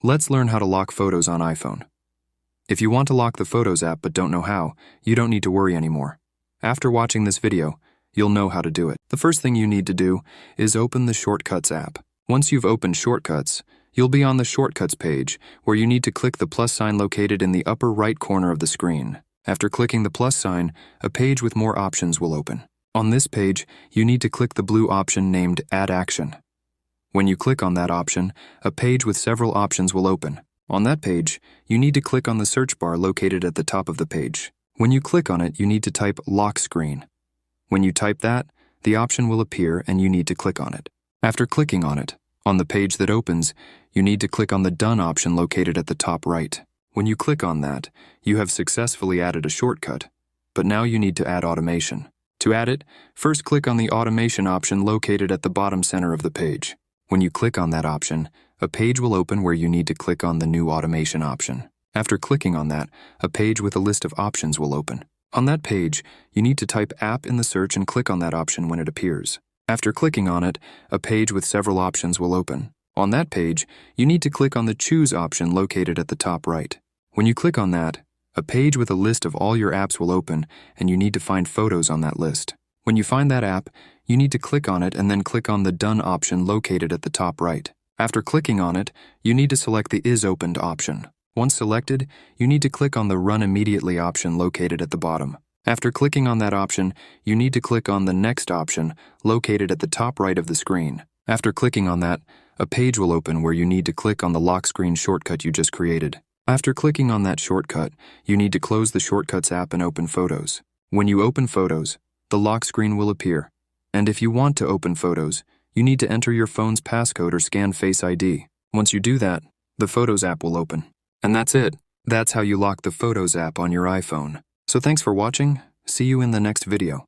Let's learn how to lock photos on iPhone. If you want to lock the Photos app but don't know how, you don't need to worry anymore. After watching this video, you'll know how to do it. The first thing you need to do is open the Shortcuts app. Once you've opened Shortcuts, you'll be on the Shortcuts page, where you need to click the plus sign located in the upper right corner of the screen. After clicking the plus sign, a page with more options will open. On this page, you need to click the blue option named Add Action. When you click on that option, a page with several options will open. On that page, you need to click on the search bar located at the top of the page. When you click on it, you need to type Lock Screen. When you type that, the option will appear and you need to click on it. After clicking on it, on the page that opens, you need to click on the Done option located at the top right. When you click on that, you have successfully added a shortcut, but now you need to add automation. To add it, first click on the Automation option located at the bottom center of the page. When you click on that option, a page will open where you need to click on the New Automation option. After clicking on that, a page with a list of options will open. On that page, you need to type App in the search and click on that option when it appears. After clicking on it, a page with several options will open. On that page, you need to click on the Choose option located at the top right. When you click on that, a page with a list of all your apps will open, and you need to find photos on that list. When you find that app, you need to click on it and then click on the Done option located at the top right. After clicking on it, you need to select the Is Opened option. Once selected, you need to click on the Run Immediately option located at the bottom. After clicking on that option, you need to click on the Next option located at the top right of the screen. After clicking on that, a page will open where you need to click on the lock screen shortcut you just created. After clicking on that shortcut, you need to close the Shortcuts app and open Photos. When you open Photos, the lock screen will appear. And if you want to open Photos, you need to enter your phone's passcode or scan Face ID. Once you do that, the Photos app will open. And that's it. That's how you lock the Photos app on your iPhone. So thanks for watching. See you in the next video.